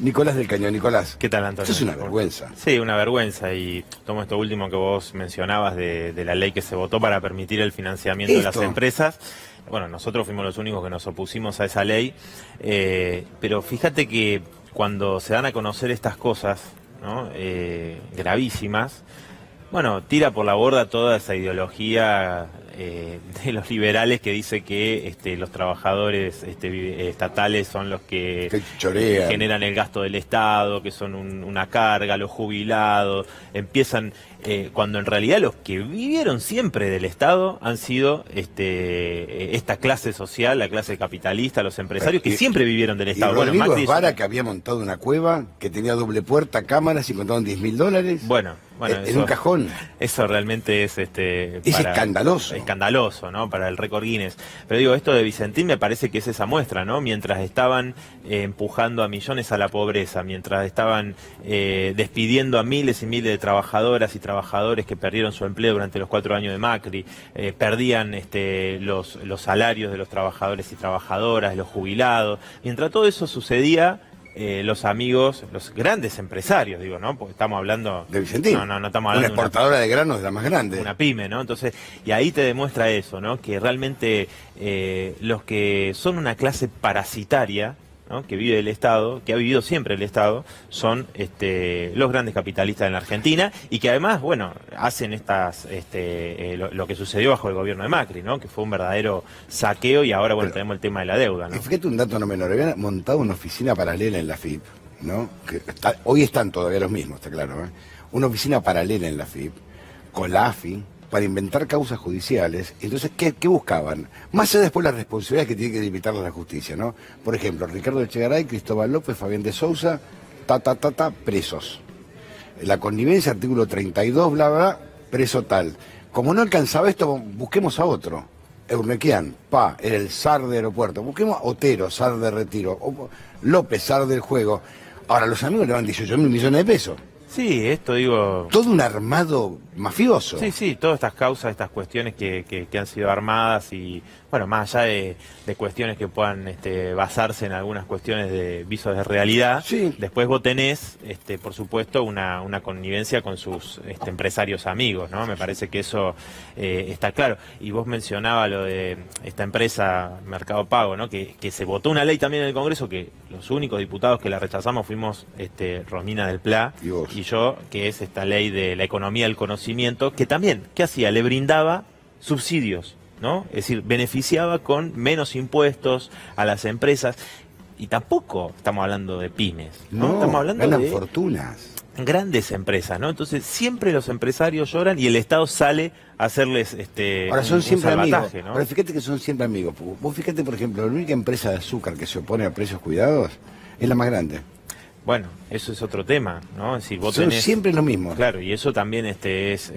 Nicolás del Cañón. Nicolás, ¿Qué tal, Antonio? esto es una vergüenza. Sí, una vergüenza. Y tomo esto último que vos mencionabas de la ley que se votó para permitir el financiamiento de las empresas. Bueno, nosotros fuimos los únicos que nos opusimos a esa ley, pero fíjate que cuando se dan a conocer estas cosas, ¿no? Gravísimas, bueno, tira por la borda toda esa ideología de los liberales que dice que los trabajadores estatales son los que generan el gasto del Estado, que son una carga, los jubilados, empiezan cuando en realidad los que vivieron siempre del Estado han sido esta clase social, la clase capitalista, los empresarios que siempre vivieron del Estado. Y bueno, Rodrigo Macri Esvara, que había montado una cueva, que tenía doble puerta, cámaras y contaban $10.000. Bueno, en eso, un cajón. Eso realmente es escandaloso. Escandaloso, ¿no? Para el récord Guinness. Pero digo, esto de Vicentín me parece que es esa muestra, ¿no? Mientras estaban empujando a millones a la pobreza, mientras estaban despidiendo a miles y miles de trabajadoras y trabajadores que perdieron su empleo durante los 4 años de Macri, perdían los salarios de los trabajadores y trabajadoras, de los jubilados. Mientras todo eso sucedía, los amigos, los grandes empresarios, digo, ¿no? Porque estamos hablando de Vicentín. No estamos hablando una exportadora de granos de la más grande. Una pyme, ¿no? Entonces, y ahí te demuestra eso, ¿no? Que realmente los que son una clase parasitaria, ¿no? Que vive del Estado, que ha vivido siempre el Estado, son los grandes capitalistas en la Argentina y que además, bueno, hacen lo que sucedió bajo el gobierno de Macri, ¿no? Que fue un verdadero saqueo y ahora, bueno, tenemos el tema de la deuda, ¿no? Y fíjate un dato no menor, habían montado una oficina paralela en la FIP, ¿no? Hoy están todavía los mismos, está claro, ¿eh? Una oficina paralela en la FIP, con la AFI, para inventar causas judiciales. Entonces, ¿qué buscaban? Más allá después las responsabilidades que tiene que limitar la justicia, ¿no? Por ejemplo, Ricardo Echegaray, Cristóbal López, Fabián de Sousa, presos. La connivencia, artículo 32, bla, bla, preso tal. Como no alcanzaba esto, busquemos a otro. Eurnequian, era el zar de aeropuerto. Busquemos a Otero, zar de retiro. López, zar del juego. Ahora, los amigos le dan 18.000 millones de pesos. Sí, esto digo... Todo un armado mafioso. Sí, todas estas causas, estas cuestiones que han sido armadas y, bueno, más allá de cuestiones que puedan basarse en algunas cuestiones de visos de realidad, sí. Después vos tenés, por supuesto, una connivencia con sus empresarios amigos, ¿no? Me parece que eso está claro. Y vos mencionabas lo de esta empresa Mercado Pago, ¿no? Que se votó una ley también en el Congreso que los únicos diputados que la rechazamos fuimos Romina del Pla y yo, que es esta ley de la economía del conocimiento, que también, ¿qué hacía? Le brindaba subsidios, ¿no? Es decir, beneficiaba con menos impuestos a las empresas. Y tampoco estamos hablando de pymes, ¿no? Estamos hablando ganan de fortunas. Grandes empresas, ¿no? Entonces siempre los empresarios lloran y el Estado sale a hacerles ahora son siempre amigos, ¿no? Ahora fíjate que son siempre amigos. Vos fíjate, por ejemplo, la única empresa de azúcar que se opone a precios cuidados es la más grande. Bueno, eso es otro tema, ¿no? Es decir, vos son tenés, siempre lo mismo. Claro, y eso también es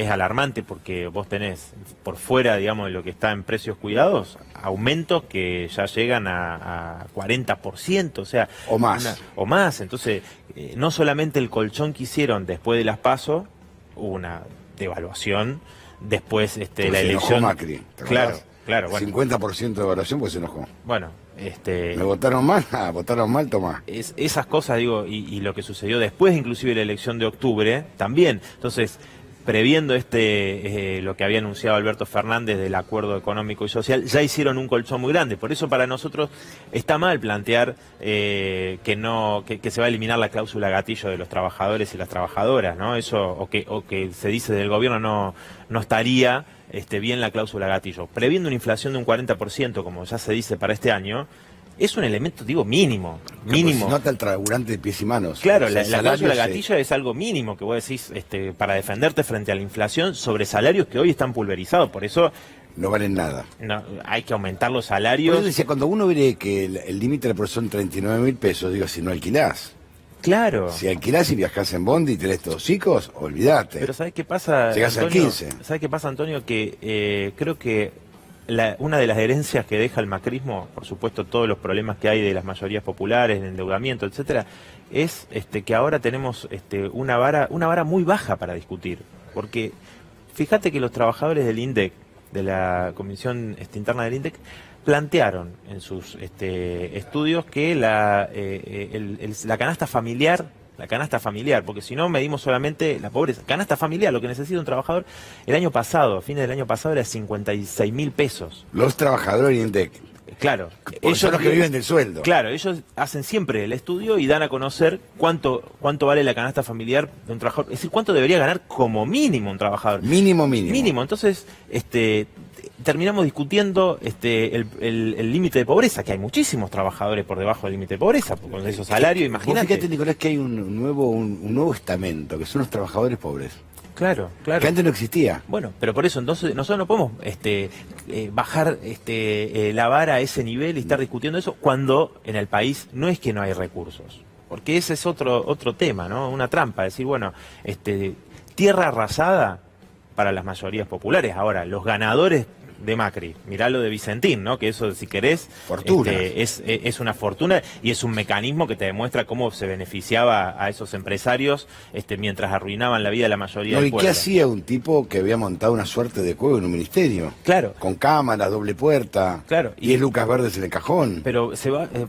alarmante porque vos tenés por fuera, digamos, de lo que está en precios cuidados, aumentos que ya llegan a 40%, o sea... O más. Entonces, no solamente el colchón que hicieron después de las PASO, hubo una devaluación, después la elección... Macri, Claro, bueno. 50% de evaluación porque se enojó. Bueno, ¿me votaron mal? Votaron mal, tomá. Esas cosas, digo, y lo que sucedió después, inclusive la elección de octubre, también. Entonces, previendo lo que había anunciado Alberto Fernández del acuerdo económico y social, ya hicieron un colchón muy grande. Por eso para nosotros está mal plantear que se va a eliminar la cláusula gatillo de los trabajadores y las trabajadoras, ¿no? Eso, o que se dice del gobierno no estaría bien la cláusula gatillo. Previendo una inflación de un 40%, como ya se dice para este año, es un elemento, digo, mínimo. Se nota el trabajante de pies y manos. Claro, la cláusula gatillo es algo mínimo que vos decís para defenderte frente a la inflación sobre salarios que hoy están pulverizados. Por eso... no valen nada. No, hay que aumentar los salarios. Por eso decía, cuando uno ve que el límite de la son 39.000 pesos, digo, si no alquilás. Claro. Si alquilás y viajás en bondi y tenés todos chicos, olvídate. Pero ¿sabés qué pasa, llegás Antonio? al 15. ¿Sabés qué pasa, Antonio? Que creo que una de las herencias que deja el macrismo, por supuesto todos los problemas que hay de las mayorías populares, de endeudamiento, etcétera, es que ahora tenemos una vara muy baja para discutir. Porque fíjate que los trabajadores del INDEC, de la Comisión Interna del INDEC, plantearon en sus estudios que la canasta familiar, porque si no medimos solamente la pobreza, canasta familiar, lo que necesita un trabajador, el año pasado, fines del año pasado, era 56.000 pesos. Los trabajadores de INDEC. Claro, ellos son los que viven del sueldo. Claro, ellos hacen siempre el estudio y dan a conocer cuánto vale la canasta familiar de un trabajador, es decir, cuánto debería ganar como mínimo un trabajador. Mínimo. Entonces, terminamos discutiendo el límite de pobreza, que hay muchísimos trabajadores por debajo del límite de pobreza, con esos salarios, imagínate. Fíjate, Nicolás, que hay un nuevo estamento, que son los trabajadores pobres. Claro. Que antes no existía. Bueno, pero por eso entonces nosotros no podemos bajar la vara a ese nivel y estar discutiendo eso cuando en el país no es que no hay recursos. Porque ese es otro tema, ¿no? Una trampa, decir, bueno, tierra arrasada para las mayorías populares. Ahora, los ganadores de Macri, mirá lo de Vicentín, ¿no? Que eso, si querés, fortuna. Es una fortuna y es un mecanismo que te demuestra cómo se beneficiaba a esos empresarios mientras arruinaban la vida de la mayoría del pueblo. ¿Y qué hacía un tipo que había montado una suerte de cueva en un ministerio? Claro. Con cámaras, doble puerta, claro, 10 lucas verdes en el cajón. Pero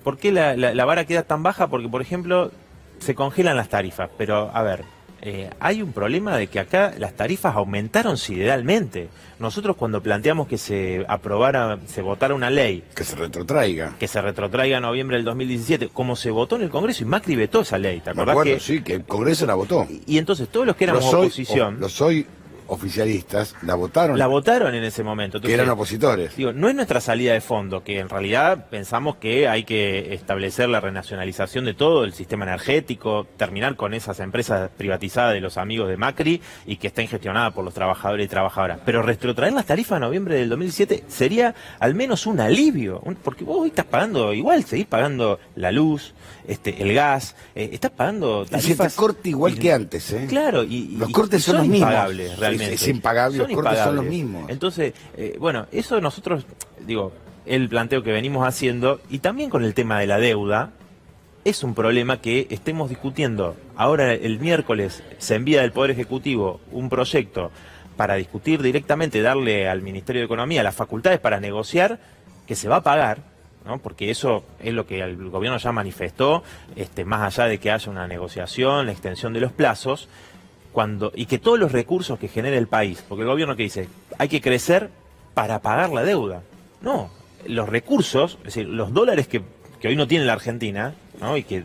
¿por qué la vara queda tan baja? Porque, por ejemplo, se congelan las tarifas, pero, a ver, hay un problema de que acá las tarifas aumentaron sideralmente. Nosotros cuando planteamos que se votara una ley... Que se retrotraiga. Que se retrotraiga en noviembre del 2017, como se votó en el Congreso, y Macri vetó esa ley, ¿te acordás? Sí, que el Congreso la votó. Y entonces todos los que éramos oposición... Oficialistas la votaron. La votaron en ese momento. Entonces, que eran opositores. Digo, no es nuestra salida de fondo, que en realidad pensamos que hay que establecer la renacionalización de todo el sistema energético, terminar con esas empresas privatizadas de los amigos de Macri y que estén gestionadas por los trabajadores y trabajadoras. Pero retrotraer las tarifas en noviembre del 2017 sería al menos un alivio, porque vos hoy estás pagando igual, seguís pagando la luz, el gas, estás pagando tarifas... Y se te corta igual que antes, ¿eh? Claro, los cortes son los mismos. Impagables, realmente. Es impagable, los cortes son los mismos. Entonces, bueno, eso nosotros, el planteo que venimos haciendo, y también con el tema de la deuda, es un problema que estemos discutiendo. Ahora el miércoles se envía del Poder Ejecutivo un proyecto para discutir directamente, darle al Ministerio de Economía las facultades para negociar, que se va a pagar, ¿no? Porque eso es lo que el gobierno ya manifestó, más allá de que haya una negociación, la extensión de los plazos, y que todos los recursos que genere el país, porque el gobierno que dice, hay que crecer para pagar la deuda. No, los recursos, es decir, los dólares que hoy no tiene la Argentina, ¿no? Y que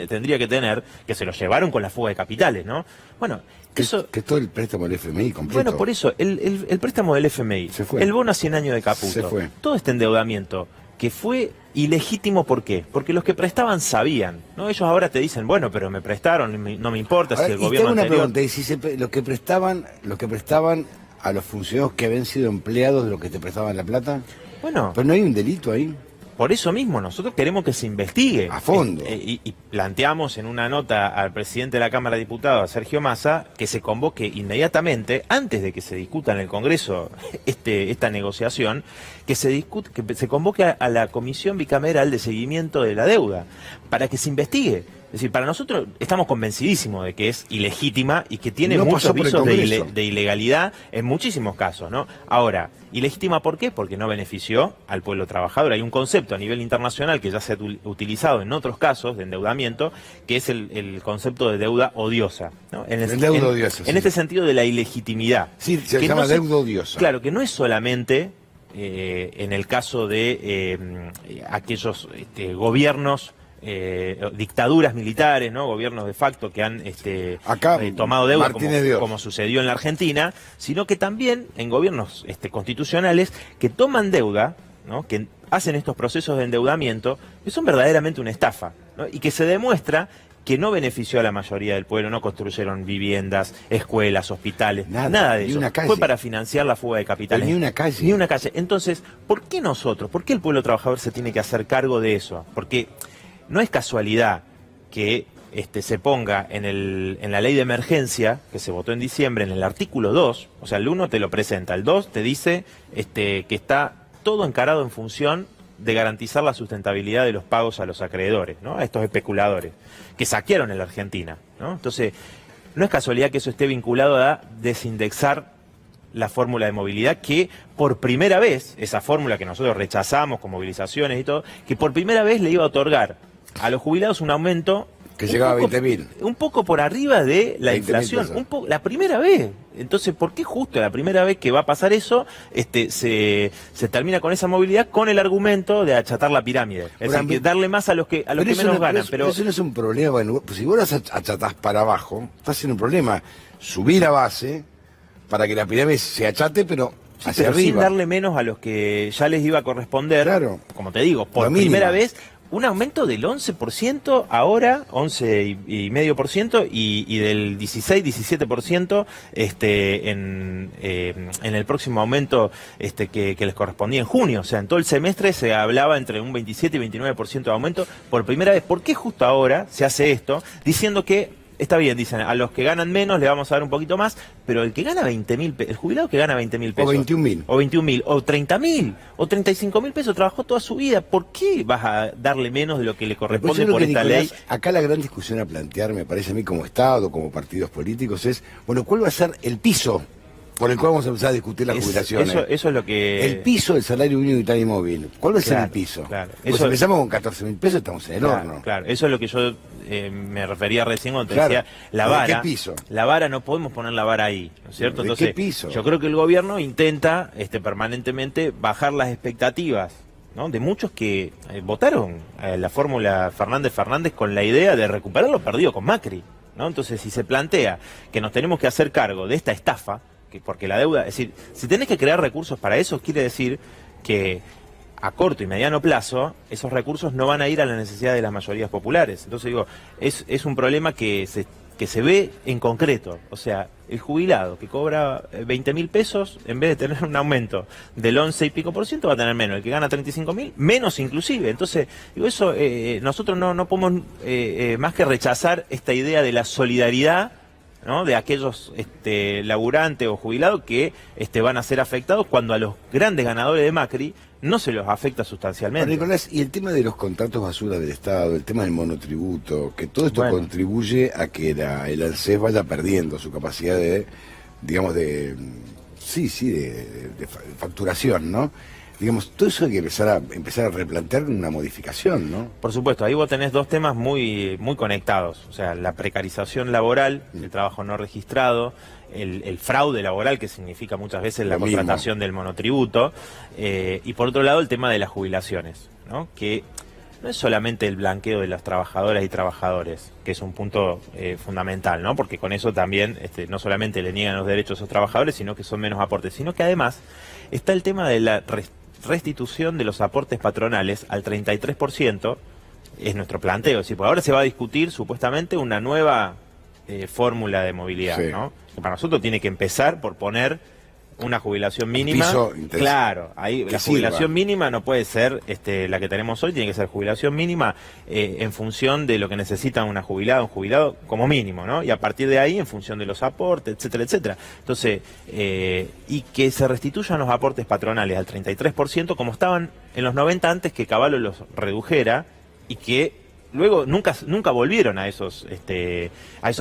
tendría que tener, que se los llevaron con la fuga de capitales, ¿no? Bueno, eso... Que todo el préstamo del FMI completo. Bueno, por eso, el préstamo del FMI, se fue. El bono a 100 años de Caputo, se fue. Todo este endeudamiento que fue ilegítimo, ¿por qué? Porque los que prestaban sabían, ¿no? Ellos ahora te dicen, bueno, pero me prestaron, no me importa si el gobierno anterior... pregunta, y si los que prestaban a los funcionarios que habían sido empleados de los que te prestaban la plata, bueno, pero no hay un delito ahí. Por eso mismo, nosotros queremos que se investigue. A fondo. Y planteamos en una nota al presidente de la Cámara de Diputados, a Sergio Massa, que se convoque inmediatamente, antes de que se discuta en el Congreso esta negociación, que se convoque a la Comisión Bicameral de Seguimiento de la Deuda, para que se investigue. Es decir, para nosotros estamos convencidísimos de que es ilegítima y que tiene muchos visos de ilegalidad en muchísimos casos, ¿no? Ahora, ilegítima ¿por qué? Porque no benefició al pueblo trabajador. Hay un concepto a nivel internacional que ya se ha utilizado en otros casos de endeudamiento, que es el concepto de deuda odiosa, ¿no? Deuda odiosa, en este sentido de la ilegitimidad. Sí, se llama deuda odiosa. Claro, que no es solamente en el caso de aquellos gobiernos, dictaduras militares, ¿no? Gobiernos de facto que han tomado deuda como sucedió en la Argentina, sino que también en gobiernos constitucionales que toman deuda, ¿no? Que hacen estos procesos de endeudamiento que son verdaderamente una estafa, ¿no? Y que se demuestra que no benefició a la mayoría del pueblo, no construyeron viviendas, escuelas, hospitales, nada de eso. Fue para financiar la fuga de capitales. Ni una calle. Ni una calle. Entonces, ¿por qué el pueblo trabajador se tiene que hacer cargo de eso? Porque no es casualidad que se ponga en la ley de emergencia, que se votó en diciembre, en el artículo 2, o sea, el 1 te lo presenta, el 2 te dice que está todo encarado en función de garantizar la sustentabilidad de los pagos a los acreedores, ¿no? A estos especuladores, que saquearon en la Argentina, ¿no? Entonces, no es casualidad que eso esté vinculado a desindexar la fórmula de movilidad que por primera vez, esa fórmula que nosotros rechazamos con movilizaciones y todo, que por primera vez le iba a otorgar a los jubilados un aumento que llegaba a 20.000. Un poco por arriba de la inflación, la primera vez. Entonces, ¿por qué justo la primera vez que va a pasar eso se termina con esa movilidad con el argumento de achatar la pirámide? Es decir, que darle más a los que menos ganan. Pero eso no es un problema. Bueno, pues si vos las achatás para abajo, estás en un problema. Subir la base para que la pirámide se achate, pero hacia arriba. Sin darle menos a los que ya les iba a corresponder. Claro. Como te digo, por primera vez. Un aumento del 11% ahora, 11,5%, y del 16-17% en el próximo aumento que les correspondía en junio. O sea, en todo el semestre se hablaba entre un 27 y 29% de aumento por primera vez. ¿Por qué justo ahora se hace esto? Diciendo que está bien, dicen, a los que ganan menos le vamos a dar un poquito más, pero el que gana 20.000 pesos, el jubilado que gana 20.000 pesos. O 21.000. O 21.000, o 30.000, o 35.000 pesos, trabajó toda su vida. ¿Por qué vas a darle menos de lo que le corresponde por esta ley? Acá la gran discusión a plantear, me parece a mí, como Estado, como partidos políticos, es, bueno, ¿cuál va a ser el piso por el cual vamos a empezar a discutir las jubilaciones? Eso es lo que... El piso del salario mínimo vital y móvil. ¿Cuál va a ser el piso? Claro. Pues si empezamos con 14.000 pesos, estamos en el horno. Claro, eso es lo que yo me refería recién cuando te decía la vara. ¿Qué piso? La vara, no podemos poner la vara ahí, ¿no es cierto? Entonces, ¿qué piso? Yo creo que el gobierno intenta permanentemente bajar las expectativas, ¿no? De muchos que votaron la fórmula Fernández con la idea de recuperar lo perdido con Macri, ¿no? Entonces, si se plantea que nos tenemos que hacer cargo de esta estafa, porque la deuda, es decir, si tenés que crear recursos para eso, quiere decir que a corto y mediano plazo esos recursos no van a ir a la necesidad de las mayorías populares. Entonces digo, es un problema que se ve en concreto. O sea, el jubilado que cobra 20.000 pesos, en vez de tener un aumento del 11 y pico por ciento, va a tener menos. El que gana 35.000, menos inclusive. Entonces, digo, eso nosotros no podemos más que rechazar esta idea de la solidaridad, ¿no? De aquellos laburantes o jubilados que van a ser afectados cuando a los grandes ganadores de Macri no se los afecta sustancialmente. Nicolás, y el tema de los contratos basura del Estado, el tema del monotributo, que todo esto contribuye a que el ANSES vaya perdiendo su capacidad de, digamos, de facturación, ¿no? Digamos, todo eso hay que empezar a replantear una modificación, ¿no? Por supuesto, ahí vos tenés dos temas muy conectados. O sea, la precarización laboral, el trabajo no registrado, el fraude laboral, que significa muchas veces la contratación del monotributo, y por otro lado el tema de las jubilaciones, ¿no? Que no es solamente el blanqueo de las trabajadoras y trabajadores, que es un punto fundamental, ¿no? Porque con eso también no solamente le niegan los derechos a esos trabajadores, sino que son menos aportes, sino que además está el tema de la restitución de los aportes patronales al 33%, es nuestro planteo. Es decir, por ahora se va a discutir supuestamente una nueva fórmula de movilidad, ¿no? Que para nosotros tiene que empezar por poner una jubilación mínima. Claro, ahí la jubilación mínima no puede ser la que tenemos hoy, tiene que ser jubilación mínima en función de lo que necesita un jubilado como mínimo, ¿no? Y a partir de ahí en función de los aportes, etcétera, etcétera. Entonces, y que se restituyan los aportes patronales al 33% como estaban en los 90 antes que Cavallo los redujera, y que luego nunca volvieron a esos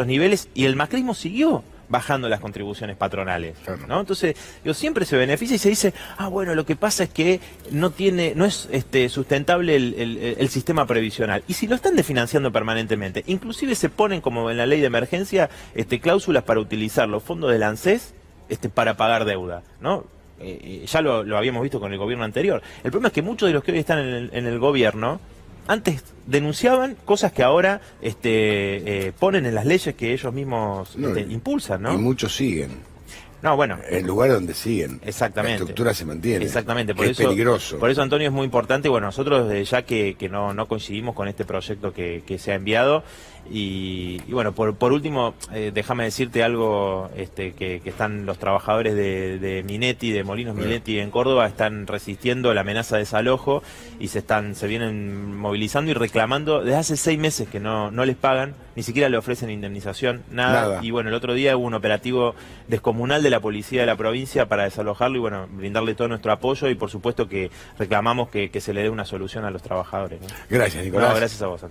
niveles, y el macrismo siguió bajando las contribuciones patronales, ¿no? Entonces, siempre se beneficia y se dice, bueno, lo que pasa es que no es sustentable el sistema previsional. Y si lo están desfinanciando permanentemente, inclusive se ponen, como en la ley de emergencia, cláusulas para utilizar los fondos del ANSES para pagar deuda, ¿no? Ya lo habíamos visto con el gobierno anterior. El problema es que muchos de los que hoy están en el gobierno antes denunciaban cosas que ahora ponen en las leyes que ellos mismos impulsan, ¿no? Y muchos siguen. No, bueno. El lugar donde siguen. Exactamente. La estructura se mantiene. Exactamente. Es peligroso. Por eso, Antonio, es muy importante. Bueno, nosotros ya que no coincidimos con este proyecto que se ha enviado. Y bueno, por último, déjame decirte algo, que están los trabajadores de Minetti, de Molinos Minetti en Córdoba, están resistiendo la amenaza de desalojo y se vienen movilizando y reclamando desde hace 6 meses que no les pagan, ni siquiera le ofrecen indemnización, nada. Y bueno, el otro día hubo un operativo descomunal de la policía de la provincia para desalojarlo y bueno, brindarle todo nuestro apoyo, y por supuesto que reclamamos que se le dé una solución a los trabajadores, ¿no? Gracias, Nicolás. No, gracias a vos.